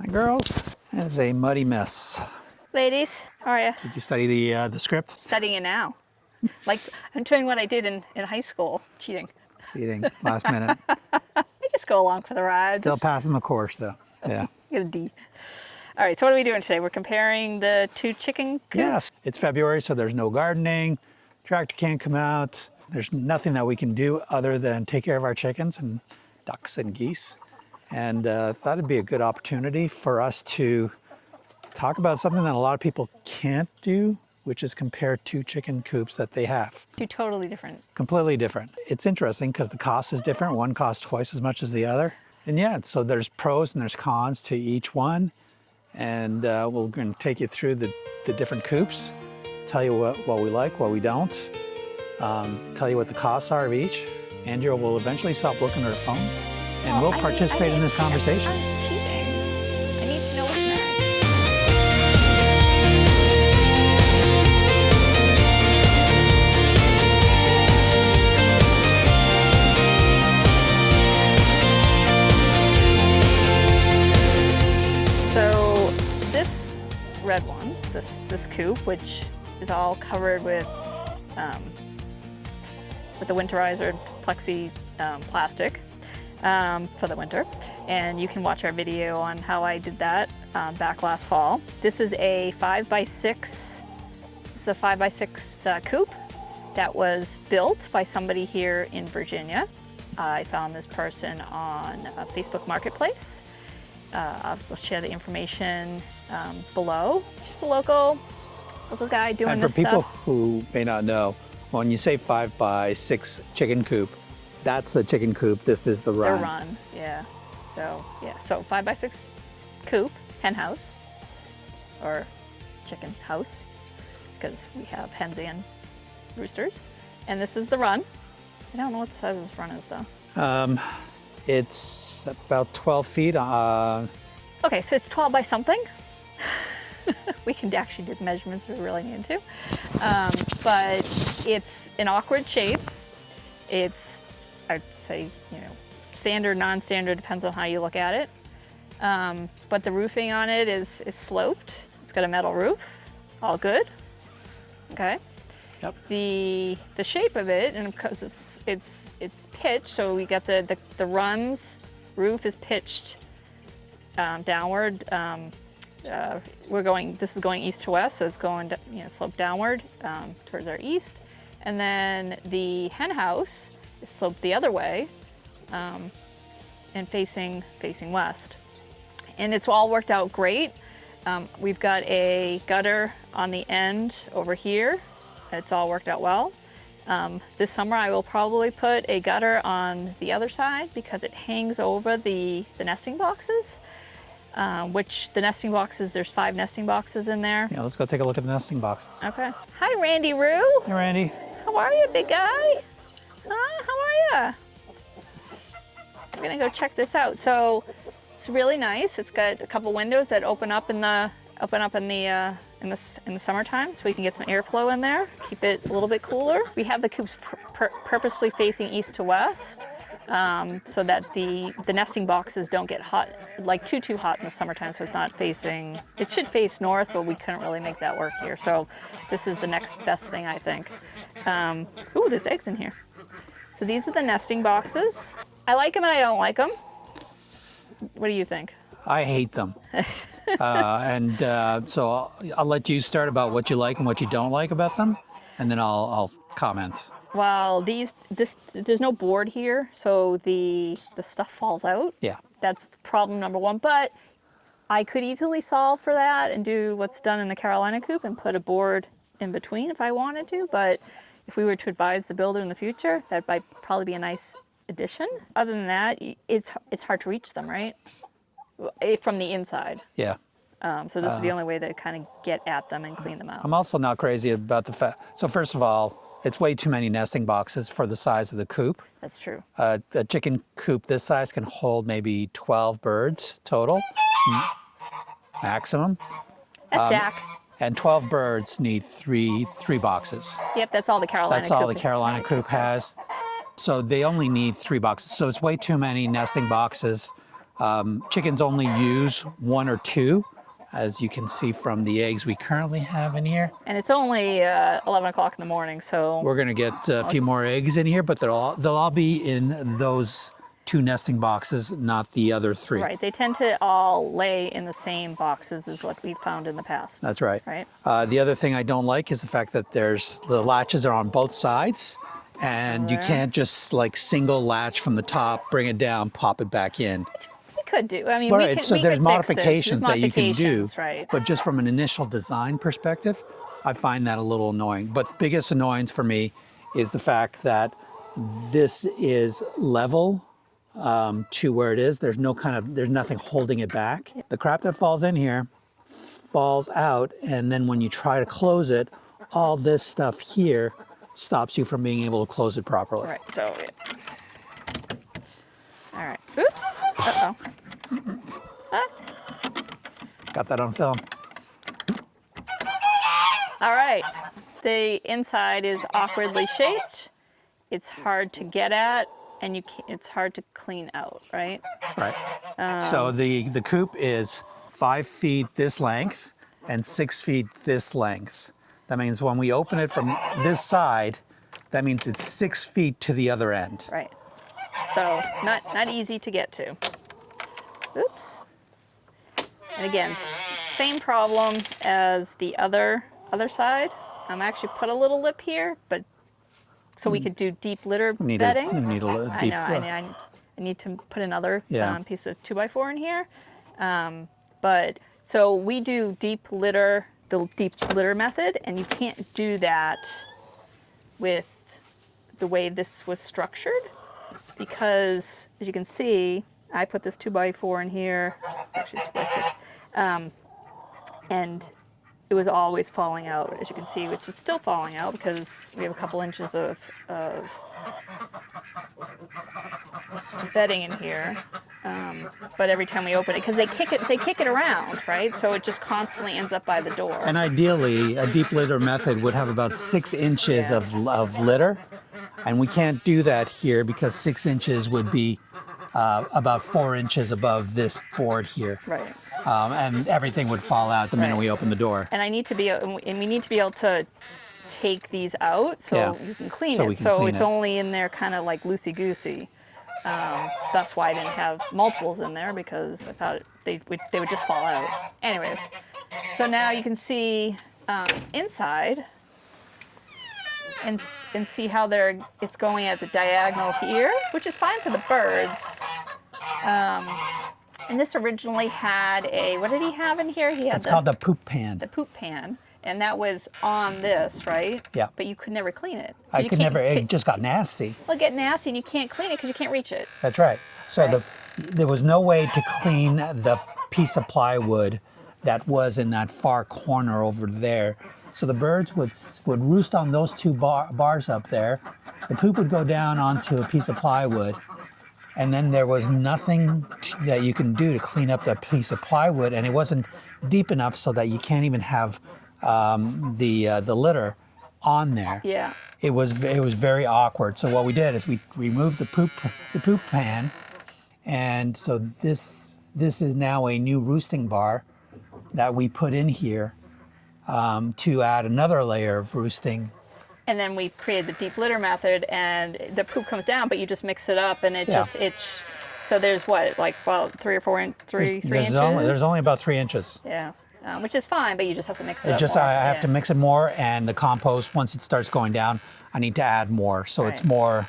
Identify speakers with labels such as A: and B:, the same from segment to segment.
A: Hi, girls. It's a muddy mess.
B: Ladies, how are you?
A: Did you study the script?
B: Studying it now. Like, I'm doing what I did in high school, cheating.
A: Cheating, last minute.
B: I just go along for the ride.
A: Still passing the course, though. Yeah.
B: Get a D. All right, so what are we doing today? We're comparing the two chicken coops?
A: Yes, it's February, so there's no gardening. Tractor can't come out. There's nothing that we can do other than take care of our chickens and ducks and geese. And thought it'd be a good opportunity for us to talk about something that a lot of people can't do, which is compare two chicken coops that they have.
B: Two totally different.
A: Completely different. It's interesting because the cost is different. One costs twice as much as the other. And yeah, so there's pros and there's cons to each one. And we're going to take you through the different coops, tell you what we like, what we don't, tell you what the costs are of each. Andrea will eventually stop looking at her phone, and we'll participate in this conversation.
B: I'm cheating. I need to know what's next. So this red one, this coop, which is all covered with the winterizer plexi plastic for the winter, and you can watch our video on how I did that back last fall. This is a 5x6. This is a 5x6 coop that was built by somebody here in Virginia. I found this person on Facebook Marketplace. I'll share the information below. Just a local guy doing this stuff.
A: And for people who may not know, when you say 5x6 chicken coop, that's the chicken coop. This is the run.
B: The run, yeah. So 5x6 coop, hen house, or chicken house, because we have hens and roosters. And this is the run. I don't know what the size of this run is though.
A: It's about 12 feet.
B: Okay, so it's 12 by something. We can actually do the measurements if we really need to. But it's an awkward shape. It's, I'd say, standard, non-standard, depends on how you look at it. But the roofing on it is sloped. It's got a metal roof, all good. Okay.
A: Yep.
B: The shape of it, and because it's pitched, so we got the runs, roof is pitched downward. This is going east to west, so it's going slope downward towards our east. And then the hen house is sloped the other way and facing west. And it's all worked out great. We've got a gutter on the end over here. It's all worked out well. This summer I will probably put a gutter on the other side because it hangs over the nesting boxes. Which the nesting boxes, there's 5 nesting boxes in there.
A: Yeah, let's go take a look at the nesting boxes.
B: Okay. Hi, Randy Roo.
A: Hey, Randy.
B: How are you, big guy? Huh? How are you? We're gonna go check this out. So it's really nice. It's got a couple windows that open up in the summertime, so we can get some airflow in there, keep it a little bit cooler. We have the coops purposely facing east to west. So that the nesting boxes don't get hot, like too hot in the summertime, so it's not facing, it should face north, but we couldn't really make that work here. So this is the next best thing, I think. Ooh, there's eggs in here. So these are the nesting boxes. I like them and I don't like them. What do you think?
A: I hate them. So I'll let you start about what you like and what you don't like about them, and then I'll comment.
B: Well, there's no board here, so the stuff falls out.
A: Yeah.
B: That's problem number one. But I could easily solve for that and do what's done in the Carolina coop and put a board in between if I wanted to. But if we were to advise the builder in the future, that might probably be a nice addition. Other than that, it's hard to reach them, right? From the inside.
A: Yeah.
B: So this is the only way to kind of get at them and clean them out.
A: I'm also not crazy about the fact. So first of all, it's way too many nesting boxes for the size of the coop.
B: That's true.
A: A chicken coop this size can hold maybe 12 birds total, maximum.
B: That's Jack.
A: And 12 birds need three boxes.
B: Yep, that's all the Carolina
A: That's
B: coop.
A: all the Carolina coop has. So they only need 3 boxes. So it's way too many nesting boxes Chickens only use 1 or 2, as you can see from the eggs we currently have in here.
B: And it's only 11 o'clock in the morning, so
A: We're gonna get a few more eggs in here, but they'll all be in those 2 nesting boxes, not the other 3.
B: right. They tend to all lay in the same boxes as what we've found in the past.
A: That's right.
B: Right.
A: The other thing I don't like is the fact that the latches are on both sides, and you can't just like single latch from the top, bring it down, pop it back in.
B: We could do. I mean,
A: Right,
B: we
A: so
B: could
A: there's
B: fix this.
A: modifications
B: There's
A: that you can do,
B: modifications, right?
A: but just from an initial design perspective, I find that a little annoying. But the biggest annoyance for me is the fact that this is level to where it is. There's nothing holding it back. The crap that falls in here falls out, and then when you try to close it, all this stuff here stops you from being able to close it properly.
B: Right. So. Yeah. All right. Oops. Uh-oh. Huh?
A: Got that on film.
B: All right. The inside is awkwardly shaped. It's hard to get at, and it's hard to clean out, right?
A: Right. So the coop is 5 feet this length and 6 feet this length. That means when we open it from this side, that means it's 6 feet to the other end.
B: Right. So not easy to get to. Oops. And again, same problem as the other side. I'm actually put a little lip here, but so we could do deep litter bedding.
A: You need a deep.
B: I need to put another
A: Yeah.
B: piece of 2x4 in here. But so we do the deep litter method, and you can't do that with the way this was structured, because as you can see, I put this 2x4 in here, actually 2x6, and it was always falling out, as you can see, which is still falling out because we have a couple inches of bedding in here. But every time we open it, because they kick it around, right? So it just constantly ends up by the door.
A: And ideally, a deep litter method would have about 6 inches of litter, and we can't do that here because 6 inches would be about 4 inches above this board here.
B: Right.
A: And everything would fall out the minute
B: Right.
A: we open the door.
B: And we need to be able to take these out so
A: Yeah.
B: you can clean
A: So
B: it.
A: we can
B: So
A: clean
B: it's
A: it.
B: only in there kind of like loosey-goosey. That's why I didn't have multiples in there, because I thought they would just fall out. Anyways, so now you can see inside and see how it's going at the diagonal here, which is fine for the birds. And this originally had what did he have in here? He had
A: It's called the poop pan.
B: the poop pan, and that was on this, right?
A: Yeah.
B: But you could never clean it.
A: It just got nasty.
B: It'll get nasty, and you can't clean it because you can't reach it.
A: That's right. So
B: Right.
A: there was no way to clean the piece of plywood that was in that far corner over there. So the birds would roost on those 2 bars up there. The poop would go down onto a piece of plywood, and then there was nothing that you can do to clean up that piece of plywood, and it wasn't deep enough so that you can't even have the litter on there.
B: Yeah.
A: It was very awkward. So what we did is we removed the poop pan, and so this is now a new roosting bar that we put in here to add another layer of roosting.
B: And then we created the deep litter method, and the poop comes down, but you just mix it up, and
A: Yeah.
B: so there's what, like, well, 3 or 4 three inches.
A: There's only about 3 inches.
B: Yeah. Which is fine, but you just have to mix it up.
A: Just
B: more.
A: I have
B: Yeah.
A: to mix it more, and the compost, once it starts going down, I need to add more. So it's
B: Right.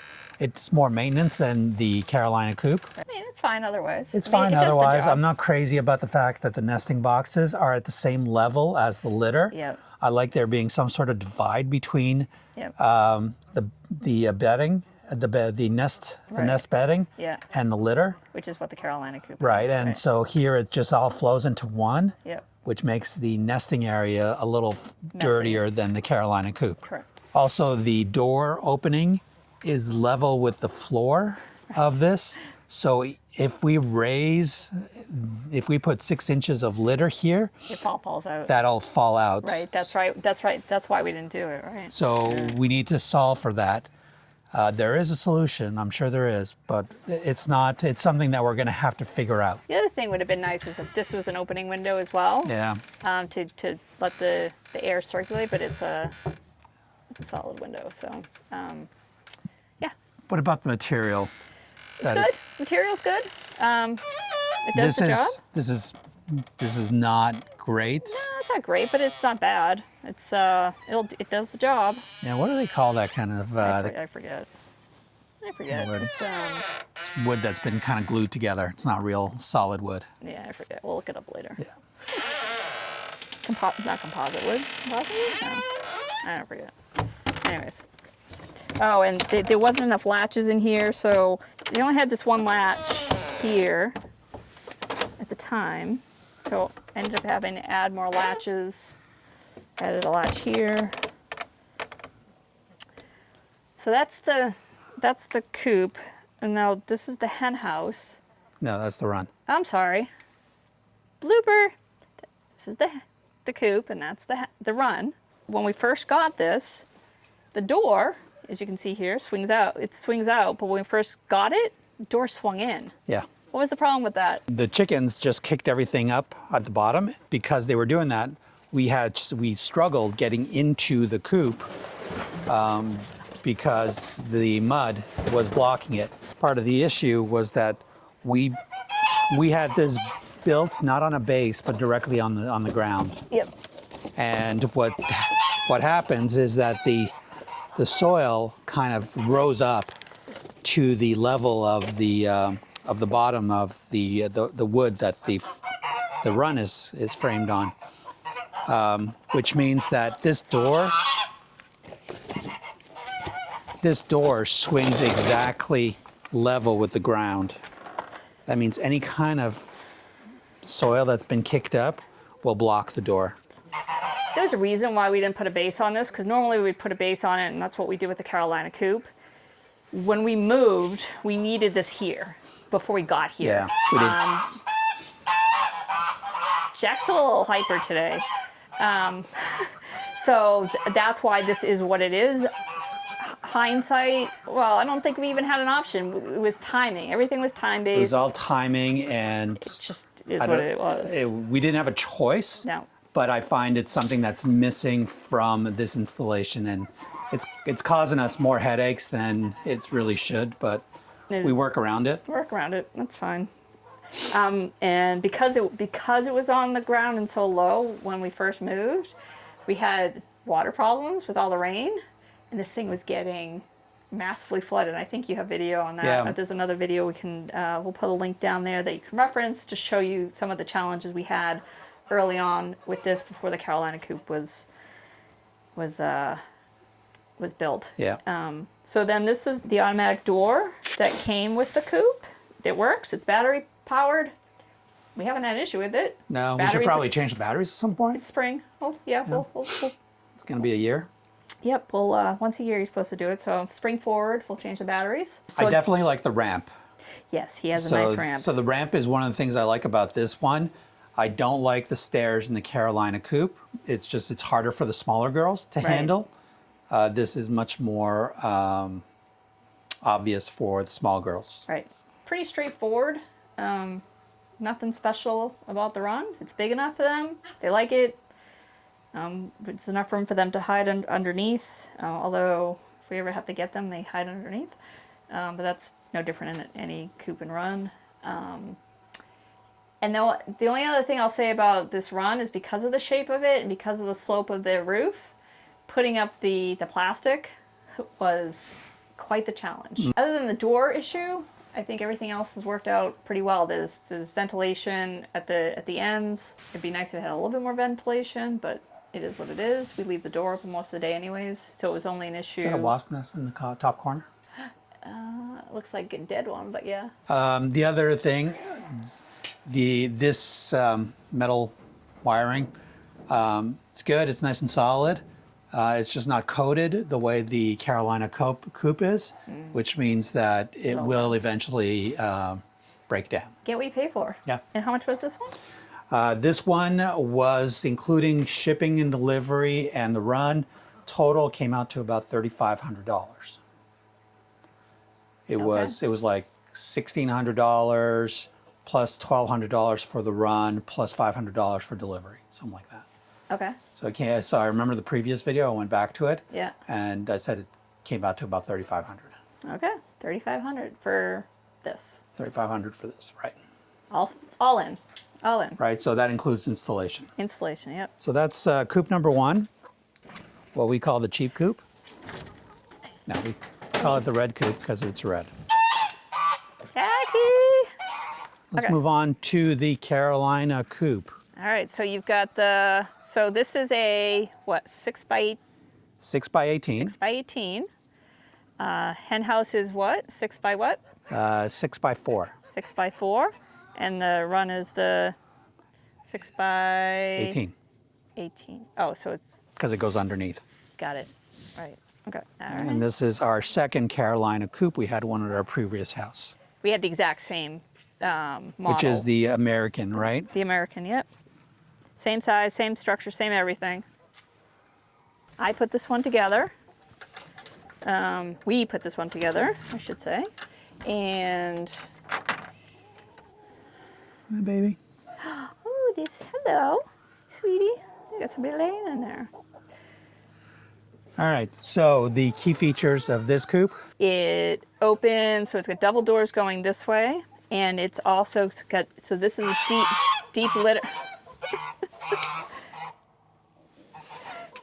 A: more maintenance than the Carolina coop.
B: I mean, it's fine otherwise.
A: It's
B: I mean,
A: fine
B: it does the
A: otherwise.
B: job.
A: I'm not crazy about the fact that the nesting boxes are at the same level as the litter.
B: Yep.
A: I like there being some sort of divide between
B: Yep.
A: the bedding, the nest bedding,
B: Yeah.
A: and the litter.
B: Which is what the Carolina coop is.
A: Right, and so here it just all flows into one,
B: Yep.
A: which makes the nesting area a little dirtier than the Carolina coop.
B: Correct.
A: Also, the door opening is level with the floor of this. So if we put 6 inches of litter here,
B: It all falls out.
A: that'll fall out.
B: Right. That's right. That's right. That's why we didn't do it. Right.
A: So we need to solve for that. There is a solution, I'm sure there is, but it's not. It's something that we're going to have to figure out.
B: The other thing would have been nice is if this was an opening window as well.
A: Yeah.
B: To let the air circulate, but it's a solid window. So, yeah.
A: What about the material?
B: It's good. Material's good. It does the job.
A: This is not great.
B: No, it's not great, but it's not bad. It's it does the job.
A: Yeah, what do they call that kind of?
B: I forget. It's
A: wood that's been kind of glued together. It's not real solid wood.
B: yeah, I forget. We'll look it up later.
A: Yeah.
B: Not composite wood. Composite wood? No. I don't forget. Anyways. Oh, and there wasn't enough latches in here, so they only had this one latch here at the time. So I ended up having to add more latches. Added a latch here. So that's the coop, and now this is the hen house.
A: No, that's the run.
B: I'm sorry. Blooper. This is the coop, and that's the run. When we first got this, the door, as you can see here, swings out. It swings out, but when we first got it, the door swung in.
A: Yeah.
B: What was the problem with that?
A: The chickens just kicked everything up at the bottom. Because they were doing that, we struggled getting into the coop because the mud was blocking it. Part of the issue was that we had this built not on a base but directly on the ground.
B: Yep.
A: And what happens is that the soil kind of rose up to the level of the bottom of the wood that the run is framed on, which means that this door swings exactly level with the ground. That means any kind of soil that's been kicked up will block the door.
B: There's a reason why we didn't put a base on this, because normally we'd put a base on it, and that's what we did with the Carolina coop. When we moved, we needed this here before we got here.
A: Yeah, we did.
B: Jack's a little hyper today. So that's why this is what it is. Hindsight, well, I don't think we even had an option. It was timing. Everything was time-based.
A: It was all timing, and
B: it just is what it was.
A: We didn't have a choice.
B: No.
A: But I find it's something that's missing from this installation, and it's causing us more headaches than it really should, but we work around it.
B: Work around it, that's fine. And because it was on the ground and so low when we first moved, we had water problems with all the rain, and this thing was getting massively flooded. I think you have video on that.
A: Yeah.
B: There's another video we'll put a link down there that you can reference to show you some of the challenges we had early on with this before the Carolina coop was built.
A: Yeah.
B: So then this is the automatic door that came with the coop. It works. It's battery powered. We haven't had an issue with it.
A: No, we should probably change the batteries at some point.
B: It's spring. Oh yeah, yeah. We'll
A: It's going to be a year.
B: Yep. Well, once a year you're supposed to do it. So spring forward, we'll change the batteries. So
A: I definitely like the ramp.
B: Yes, he has a nice ramp.
A: So the ramp is one of the things I like about this one. I don't like the stairs in the Carolina coop. It's harder for the smaller girls to handle. This is much more obvious for the small girls.
B: Right. It's pretty straightforward. Nothing special about the run. It's big enough for them. They like it. It's enough room for them to hide underneath. Although if we ever have to get them, they hide underneath. But that's no different in any coop and run. And the only other thing I'll say about this run is because of the shape of it and because of the slope of the roof, putting up the plastic was quite the challenge. Other than the door issue, I think everything else has worked out pretty well. There's ventilation at the ends. It'd be nice if it had a little bit more ventilation, but it is what it is. We leave the door open most of the day anyways, so it was only an issue.
A: Is that a wasp nest in the top corner?
B: It looks like a dead one, but yeah.
A: The other thing, this metal wiring, it's good. It's nice and solid. It's just not coated the way the Carolina coop is, which means that it will eventually break down.
B: Get what you pay for.
A: Yeah.
B: And how much was this one?
A: This one was, including shipping and delivery and the run, total came out to about $3,500. It was like $1,600 plus $1,200 for the run plus $500 for delivery, something like that.
B: Okay.
A: So I remember the previous video. I went back to it.
B: Yeah.
A: And I said it came out to about 3,500.
B: Okay. 3,500 for this.
A: 3,500 for this, right?
B: All in. All in.
A: Right. So that includes installation.
B: Installation. Yep.
A: So that's coop number 1, what we call the cheap coop. Now we call it the red coop because it's red.
B: Jackie.
A: Let's
B: Okay.
A: move on to the Carolina coop.
B: All right. So you've got the. So this is a what? 6 by
A: 6 by 18.
B: 6 by 18. Hen house is what? 6 by what?
A: 6 by 4.
B: 6 by 4. And the run is the 6 by
A: 18.
B: 18. Oh, so it's
A: Because it goes underneath.
B: got it. Right. Okay. All right.
A: And this is our second Carolina coop. We had one at our previous house,
B: We had the exact same model.
A: which is the American, right?
B: The American, yep. Same size, same structure, same everything. I put this one together. We put this one together, I should say. And,
A: Hi, baby.
B: oh, hello, sweetie. You got somebody laying in there.
A: All right. So the key features of this coop.
B: It opens, so it's got double doors going this way. And it's also got, so this is a deep litter.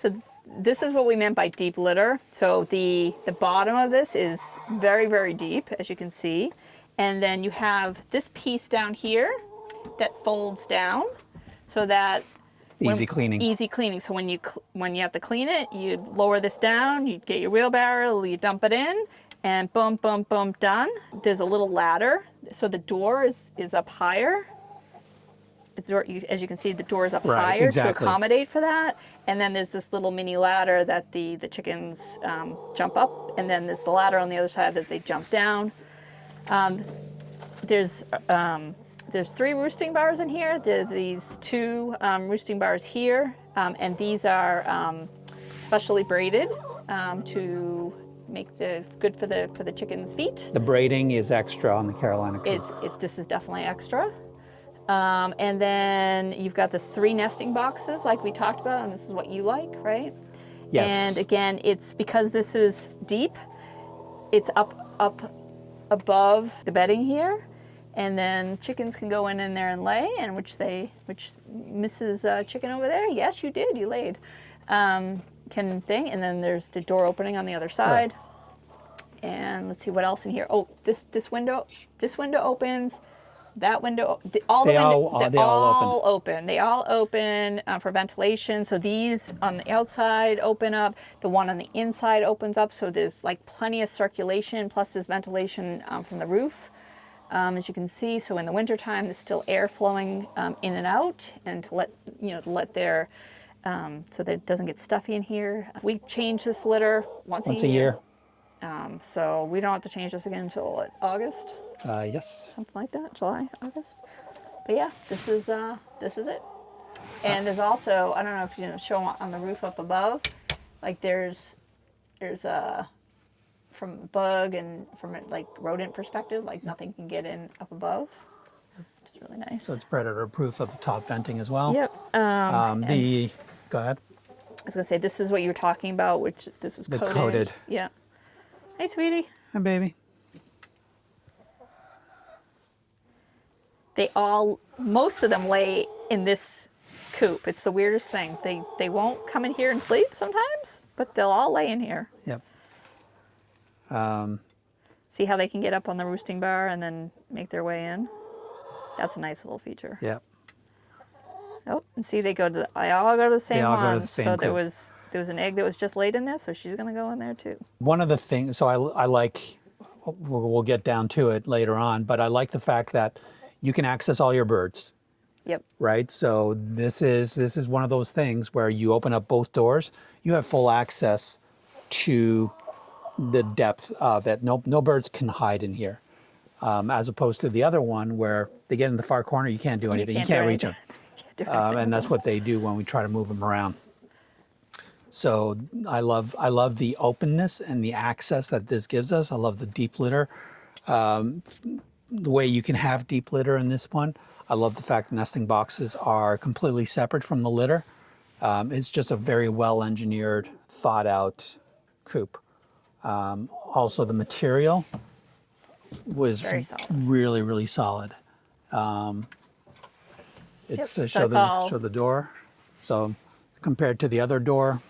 B: So this is what we meant by deep litter. So the bottom of this is very, very deep, as you can see. And then you have this piece down here that folds down so that
A: Easy cleaning.
B: Easy cleaning. So when you have to clean it, you lower this down, you get your wheelbarrow, you dump it in, and boom, boom, boom, done. There's a little ladder, so the door is up higher. As you can see, the door is up higher to accommodate for that. And then there's this little mini ladder that the chickens jump up, and then there's the ladder on the other side that they jump down. There's 3 roosting bars in here. There's these 2 roosting bars here, and these are specially braided to make good for the chickens' feet.
A: The braiding is extra on the Carolina coop.
B: This is definitely extra. And then you've got the 3 nesting boxes like we talked about, and this is what you like, right?
A: Yes.
B: And again, it's because this is deep, it's up above the bedding here, and then chickens can go in there and lay, and which Mrs. Chicken over there, yes, you did, you laid, and then there's the door opening on the other side. Right. And let's see what else in here. Oh, this window opens. That window, they all open. They all open for ventilation. So these on the outside open up. The one on the inside opens up. So there's like plenty of circulation. Plus there's ventilation from the roof, as you can see. So in the wintertime, there's still air flowing in and out, and to let their so that it doesn't get stuffy in here. We change this litter once a year. So we don't have to change this again until August.
A: Yes.
B: Something like that, July, August. But yeah, this is it. And there's also, I don't know if you show on the roof up above, like there's a from bug and from like rodent perspective, like nothing can get in up above. Which is really nice.
A: So it's predator proof of the top venting as well.
B: Yep.
A: Go ahead.
B: I was gonna say this is what you were talking about, which this is coated.
A: Coated.
B: Yeah. Hey, sweetie.
A: Hi, baby.
B: Most of them lay in this coop. It's the weirdest thing. They won't come in here and sleep sometimes, but they'll all lay in here.
A: Yep.
B: See how they can get up on the roosting bar and then make their way in? That's a nice little feature.
A: Yep.
B: Oh, and see, they all go to the same
A: They all
B: one.
A: go to the same
B: so
A: coop.
B: there was an egg that was just laid in this, so she's gonna go in there too.
A: One of the things, so I like, we'll get down to it later on, but I like the fact that you can access all your birds.
B: Yep.
A: Right. So this is one of those things where you open up both doors, you have full access to the depth of it. No birds can hide in here, as opposed to the other one where they get in the far corner, you can't do anything. You can't reach them. And that's what they do when we try to move them around. So I love the openness and the access that this gives us. I love the deep litter. The way you can have deep litter in this one, I love the fact the nesting boxes are completely separate from the litter. It's just a very well engineered, thought out coop. Also, the material was
B: Very solid.
A: really, really solid. It's show the door. So compared to the other door,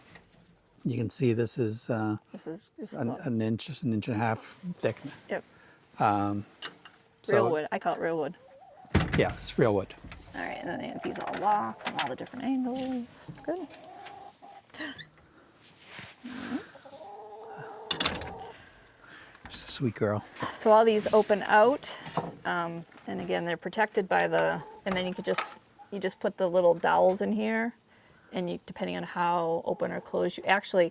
A: you can see this is
B: This is
A: an inch and a half thick.
B: Yep.
A: So,
B: Real wood. I call it real wood.
A: Yeah, it's real wood.
B: All right, and then they have these all locked from all the different angles. Good.
A: She's a sweet girl.
B: So all these open out, and again they're protected by and then you just put the little dowels in here, and you, depending on how open or closed you actually,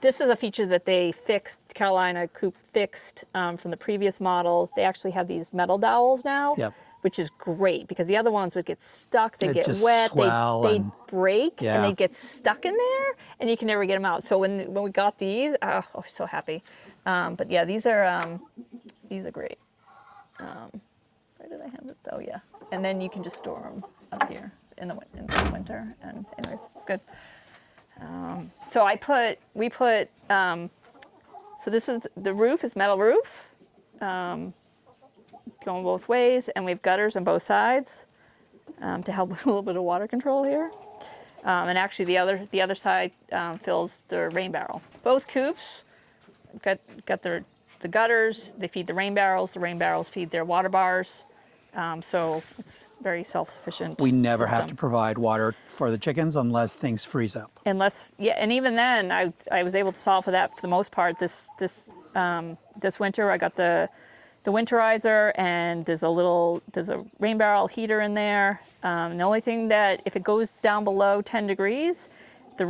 B: this is a feature that they fixed, Carolina Coop fixed from the previous model. They actually have these metal dowels now.
A: Yep.
B: Which is great because the other ones would get stuck, they get
A: just
B: wet,
A: swell
B: break,
A: yeah.
B: and they get stuck in there, and you can never get them out. So when we got these, oh, I was so happy. But yeah, these are great. Where did I have it? So yeah, and then you can just store them up here in the winter. And anyways, it's good. So so this is the roof is metal roof. Going both ways, and we have gutters on both sides to help with a little bit of water control here. And actually, the other side fills the rain barrel. Both coops got the gutters. They feed the rain barrels. The rain barrels feed their water bars. So it's very self-sufficient.
A: We never
B: system.
A: have to provide water for the chickens unless things freeze up.
B: And even then, I was able to solve for that for the most part. This winter, I got the winterizer, and there's a rain barrel heater in there. The only thing that if it goes down below 10 degrees, the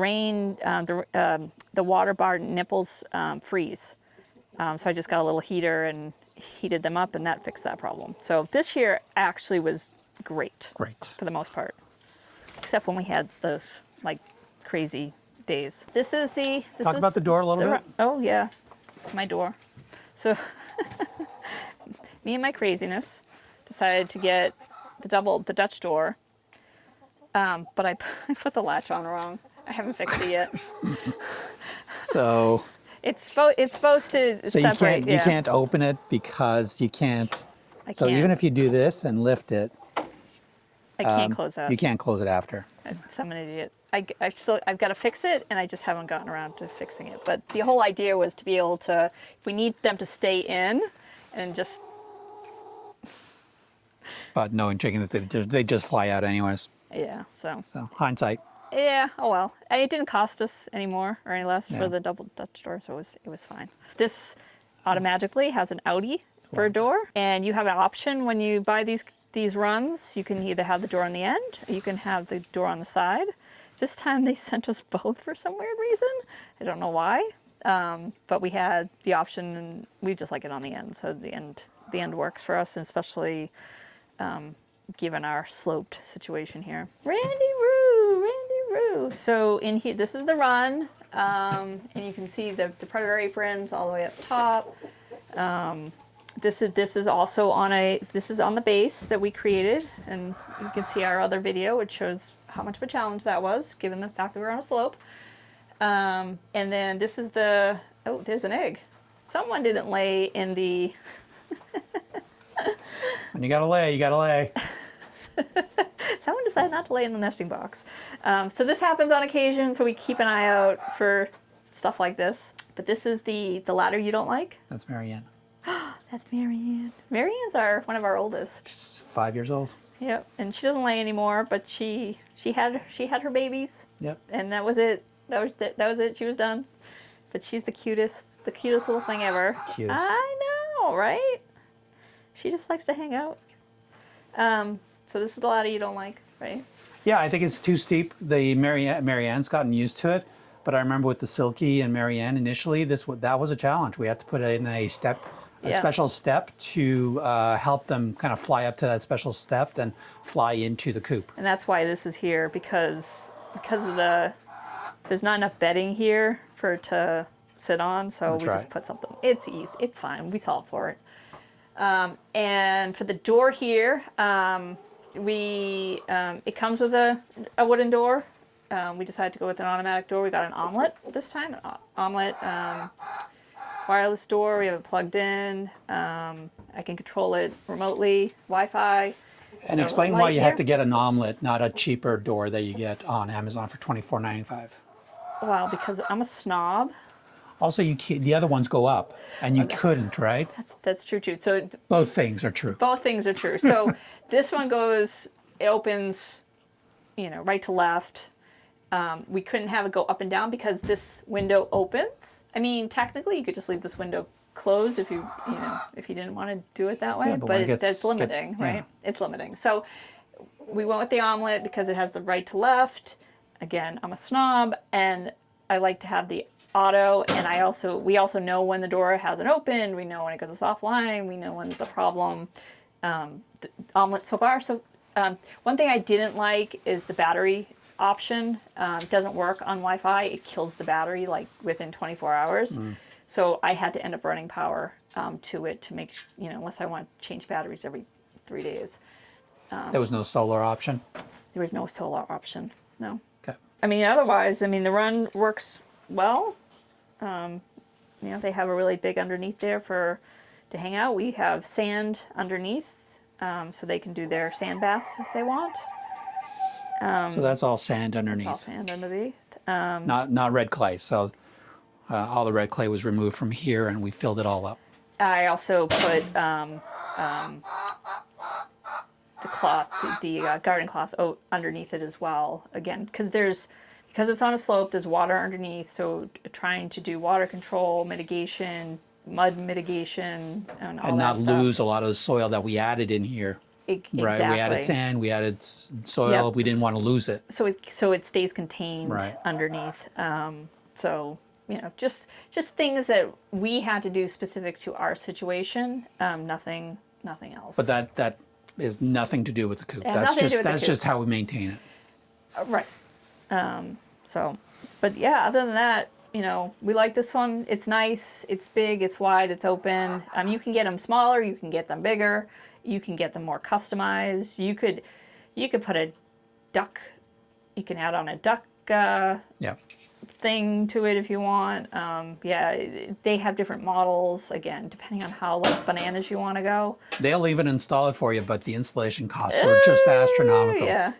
B: water bar nipples freeze. So I just got a little heater and heated them up, and that fixed that problem. So this year actually was great.
A: Great.
B: For the most part, except when we had those like crazy days. Talk
A: about the door a little bit.
B: Oh yeah, my door. So. Me and my craziness decided to get the Dutch door, but I put the latch on wrong. I haven't fixed it yet.
A: So
B: it's supposed to separate.
A: You can't open it because you can't. So even if you do this and lift it,
B: I can't close that.
A: You can't close it after.
B: I'm an idiot. I've got to fix it, and I just haven't gotten around to fixing it. But the whole idea was to be able to, if we need them to stay in, and just.
A: But knowing chickens, they just fly out anyways.
B: Yeah. So
A: hindsight.
B: Yeah. Oh well. And it didn't cost us any more or any less for the double Dutch door, so it was fine. This automatically has an outie for a door, and you have an option when you buy these runs. You can either have the door on the end, or you can have the door on the side. This time they sent us both for some weird reason. I don't know why, but we had the option, and we just like it on the end. So the end works for us, and especially given our sloped situation here. Randy Roo. So in here, this is the run, and you can see the predator aprons all the way up top. This is also on the base that we created, and you can see our other video, which shows how much of a challenge that was, given the fact that we're on a slope. And then this is there's an egg. Someone didn't lay in the.
A: When you gotta lay.
B: Someone decided not to lay in the nesting box. So this happens on occasion, so we keep an eye out for stuff like this. But this is the ladder you don't like.
A: That's Marianne.
B: That's Marianne. Marianne's one of our oldest.
A: She's 5 years old.
B: Yep, and she doesn't lay anymore, but she had her babies.
A: Yep.
B: And that was it. That was it. She was done. But she's the cutest little thing ever.
A: Cutest.
B: I know, right? She just likes to hang out. So this is the ladder you don't like, right?
A: Yeah, I think it's too steep. The Marianne's gotten used to it, but I remember with the Silky and Marianne initially, that was a challenge. We had to put in a special step to help them kind of fly up to that special step, then fly into the coop.
B: And that's why this is here, because of there's not enough bedding here for it to sit on, so we just put something. It's easy. It's fine. We solved for it. And for the door here, it comes with a wooden door. We decided to go with an automatic door. We got an omelet this time, an omelet wireless door. We have it plugged in. I can control it remotely, Wi-Fi.
A: And explain why you had to get an omelet, not a cheaper door that you get on Amazon for $24.95.
B: Well, because I'm a snob.
A: Also, the other ones go up, and you couldn't, right?
B: That's true too. So
A: both things are true.
B: Both things are true. So this one it opens, right to left. We couldn't have it go up and down because this window opens. I mean, technically, you could just leave this window closed if you didn't want to do it that way.
A: Yeah,
B: but that's limiting, right? Yeah. It's limiting. So we went with the omelet because it has the right to left. Again, I'm a snob, and I like to have the auto. And we also know when the door hasn't opened. We know when it goes offline. We know when there's a problem. The omelet so far. So one thing I didn't like is the battery option. It doesn't work on Wi-Fi. It kills the battery like within 24 hours. So I had to end up running power to it to make, unless I want to change batteries every 3 days.
A: There was no solar option?
B: There was no solar option, no.
A: Okay.
B: I mean, otherwise, the run works well. They have a really big underneath there to hang out. We have sand underneath, so they can do their sand baths if they want.
A: So that's all sand underneath?
B: That's all sand underneath.
A: Not red clay, so all the red clay was removed from here and we filled it all up. I
B: also put the cloth, the garden cloth underneath it as well. Again, because it's on a slope, there's water underneath, so trying to do water control, mitigation, mud mitigation, and all that
A: not
B: stuff.
A: Lose a lot of the soil that we added in here.
B: Exactly.
A: Right, we added sand, we added soil. Yep. We didn't want to lose it.
B: So it stays contained underneath. So just things that we had to do specific to our situation. Nothing else.
A: But that is nothing to do with the coop. That's just how we maintain it.
B: Right. But yeah, other than that, we like this one. It's nice. It's big. It's wide. It's open. You can get them smaller. You can get them bigger. You can get them more customized. You could put a duck. You can add on a duck thing to it if you want. They have different models, again, depending on how bananas you want to go.
A: They'll even install it for you, but the installation costs are just astronomical.
B: Yeah,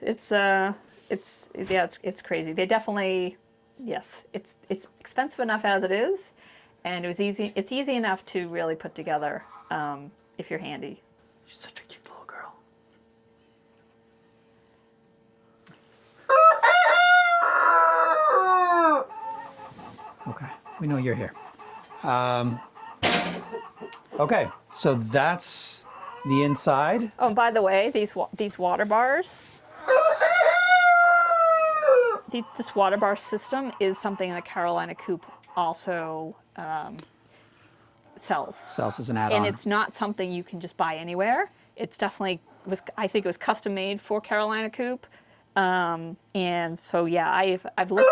B: it's crazy. They definitely, yes, it's expensive enough as it is, and it's easy enough to really put together if you're handy.
A: She's such a cute little girl. Okay, we know you're here. Okay, so that's the inside.
B: Oh, and by the way, these water bars. This water bar system is something that Carolina Coop also sells.
A: Sells as an add-on.
B: And it's not something you can just buy anywhere. It's definitely I think it was custom made for Carolina Coop. And so yeah, I've looked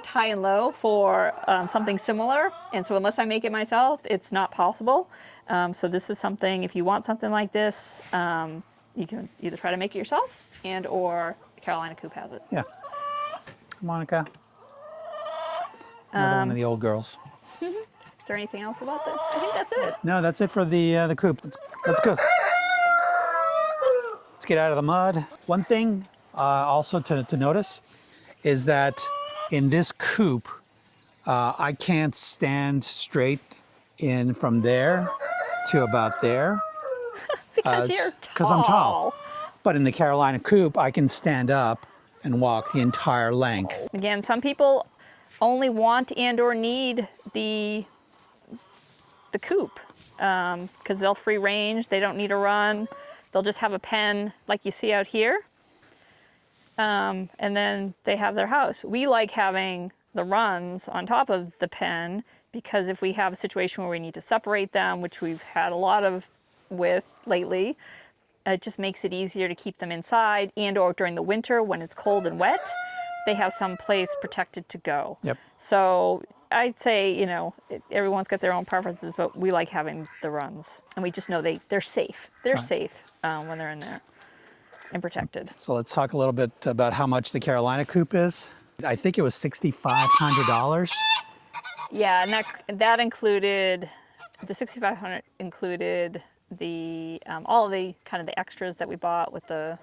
B: high and low for something similar, and so unless I make it myself, it's not possible. So this is something, if you want something like this, you can either try to make it yourself or Carolina Coop has it.
A: Yeah. Monica. Another one of the old girls.
B: Is there anything else about that? I think that's it.
A: No, that's it for the coop. Let's go. Let's get out of the mud. One thing also to notice is that in this coop, I can't stand straight in from there to about there.
B: Because you're tall.
A: Because I'm tall. But in the Carolina Coop, I can stand up and walk the entire length.
B: Again, some people only want or need the coop because they'll free range. They don't need a run. They'll just have a pen like you see out here. And then they have their house. We like having the runs on top of the pen because if we have a situation where we need to separate them, which we've had a lot of with lately, it just makes it easier to keep them inside or during the winter when it's cold and wet, they have some place protected to go.
A: Yep.
B: So I'd say, you know, everyone's got their own preferences, but we like having the runs, and we just know they're safe. They're
A: Right.
B: safe when they're in there and protected.
A: So let's talk a little bit about how much the Carolina coop is. I think it was $6,500.
B: Yeah, and that included the 6,500 included the all of the kind of the extras that we bought with the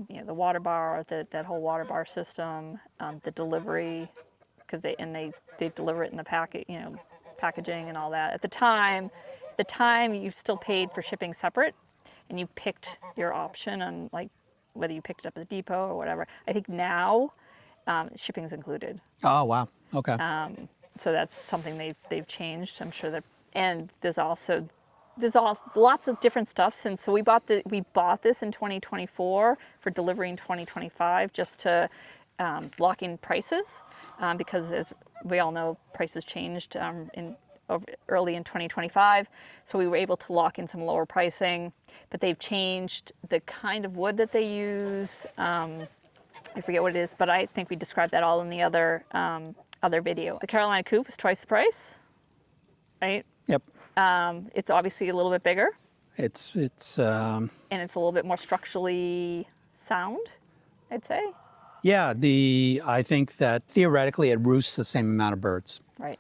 B: you know, the water bar, that whole water bar system, the delivery, because they deliver it in the packet, you know, packaging and all that. At the time, you still paid for shipping separate, and you picked your option on like whether you picked it up at the depot or whatever. I think now shipping's included.
A: Oh, wow. Okay.
B: So that's something they've changed. I'm sure that, and there's lots of different stuff since. So we bought this in 2024 for delivery in 2025, just to lock in prices, because as we all know, prices changed early in 2025. So we were able to lock in some lower pricing, but they've changed the kind of wood that they use. I forget what it is, but I think we described that all in the other video. The Carolina Coop is twice the price, right?
A: Yep.
B: It's obviously a little bit bigger.
A: It's
B: and it's a little bit more structurally sound, I'd say.
A: Yeah, I think that theoretically it roosts the same amount of birds.
B: Right.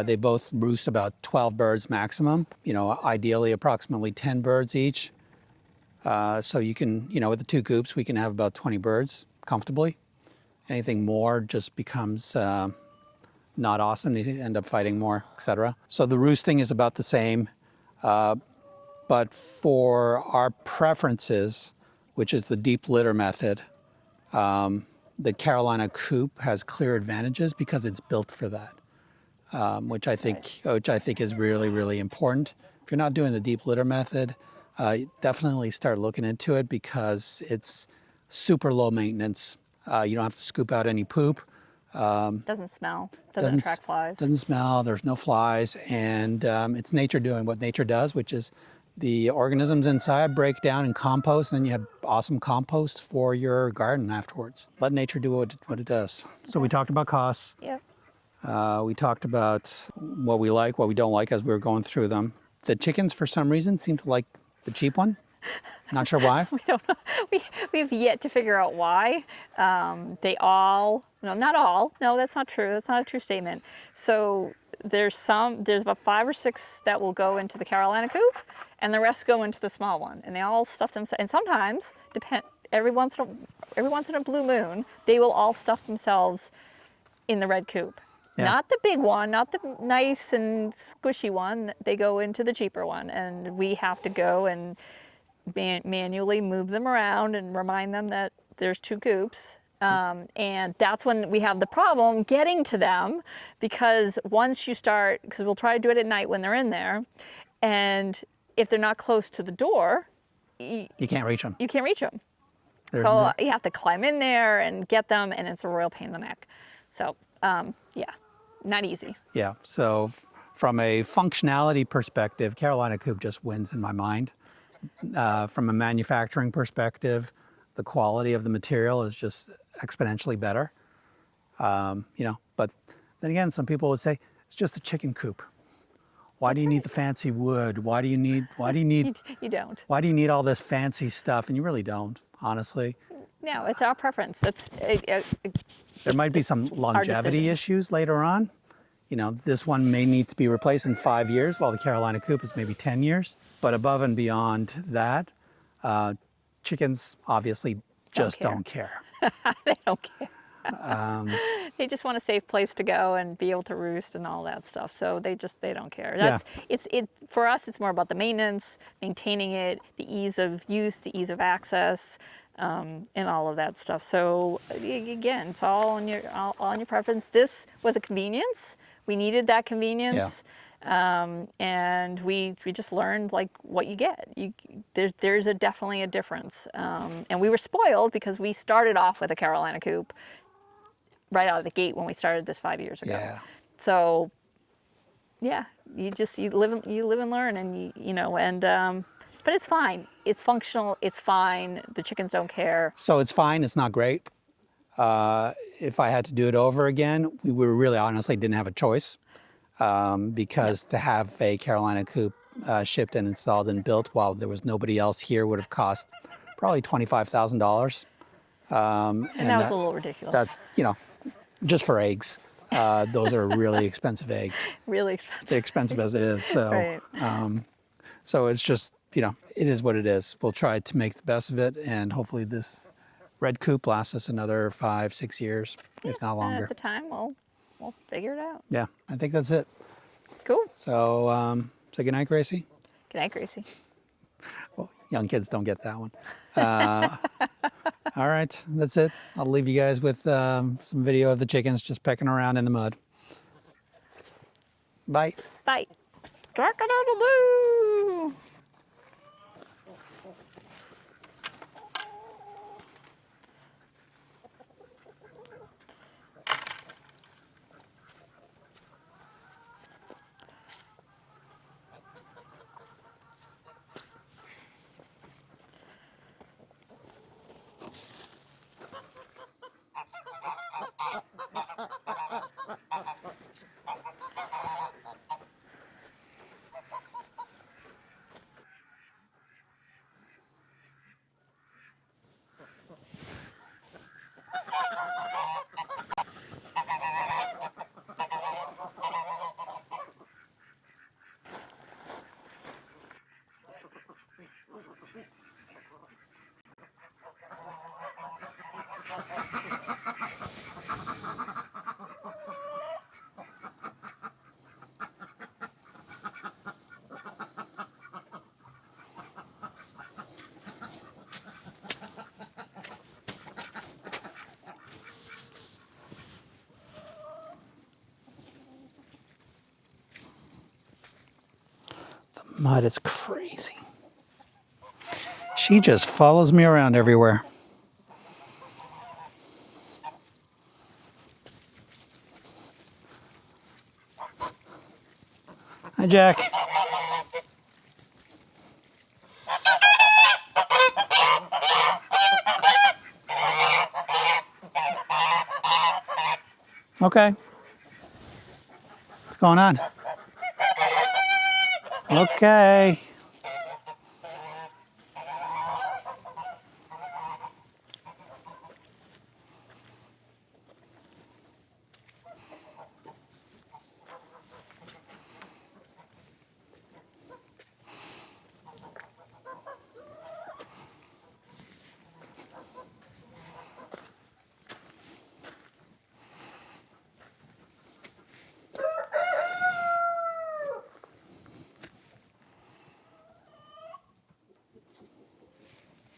A: They both roost about 12 birds maximum, you know, ideally approximately 10 birds each. So you can, you know, with the 2 coops, we can have about 20 birds comfortably. Anything more just becomes not awesome. They end up fighting more, etc. So the roosting is about the same. But for our preferences, which is the deep litter method, the Carolina coop has clear advantages because it's built for that, which I think is really, really important. If you're not doing the deep litter method, definitely start looking into it because it's super low maintenance. You don't have to scoop out any poop.
B: Doesn't smell. Doesn't attract flies.
A: Doesn't smell. There's no flies, and it's nature doing what nature does, which is the organisms inside break down and compost, and then you have awesome compost for your garden afterwards. Let nature do what it does. So we talked about costs.
B: Yep.
A: We talked about what we like, what we don't like as we were going through them. The chickens, for some reason, seem to like the cheap one. Not sure why.
B: We don't know. We've yet to figure out why. They all, no, not all. No, that's not true. That's not a true statement. So there's about 5 or 6 that will go into the Carolina coop, and the rest go into the small one. And they all stuff themselves. And sometimes, every once in a blue moon, they will all stuff themselves in the red coop. Yeah. Not the big one, not the nice and squishy one. They go into the cheaper one, and we have to go and manually move them around and remind them that there's 2 coops. And that's when we have the problem getting to them, because once you start, because we'll try to do it at night when they're in there, and if they're not close to the door,
A: you can't reach them.
B: You can't reach them. So you have to climb in there and get them, and it's a royal pain in the neck. So yeah, not easy.
A: Yeah, so from a functionality perspective, Carolina coop just wins in my mind. From a manufacturing perspective, the quality of the material is just exponentially better. You know, but then again, some people would say it's just a chicken coop. Why do you need the fancy wood? Why do you need
B: you don't.
A: Why do you need all this fancy stuff? And you really don't, honestly.
B: No, it's our preference.
A: There might be some longevity issues later on. You know, this one may need to be replaced in 5 years, while the Carolina coop is maybe 10 years. But above and beyond that, chickens obviously just don't care.
B: They don't care. They just want a safe place to go and be able to roost and all that stuff. So they don't care. For us, it's more about the maintenance, maintaining it, the ease of use, the ease of access, and all of that stuff. So again, it's all on your preference. This was a convenience. We needed that convenience. Yeah. And we just learned like what you get. There's definitely a difference. And we were spoiled because we started off with a Carolina coop right out of the gate when we started this 5 years ago.
A: Yeah.
B: So yeah, you live and learn, and you know, and but it's fine. It's functional. It's fine. The chickens don't care.
A: So it's fine. It's not great. If I had to do it over again, we really honestly didn't have a choice, because to have a Carolina coop shipped and installed and built while there was nobody else here would have cost probably $25,000.
B: And that was a little ridiculous.
A: That's, just for eggs. Those are really expensive eggs.
B: Really expensive.
A: Expensive as it is. So,
B: Right.
A: so it's just, it is what it is. We'll try to make the best of it, and hopefully this red coop lasts us another 5-6 years, if not
B: And
A: longer.
B: at the time, we'll figure it out.
A: Yeah, I think that's it.
B: Cool.
A: So, say goodnight, Gracie.
B: Good night, Gracie.
A: Well, young kids don't get that one. All right, that's it. I'll leave you guys with some video of the chickens just pecking around in the mud. Bye.
B: Bye. Cock-a-doodle-doo.
A: Mud is crazy. She just follows me around everywhere. Hi, Jack. Okay. What's going on? Okay.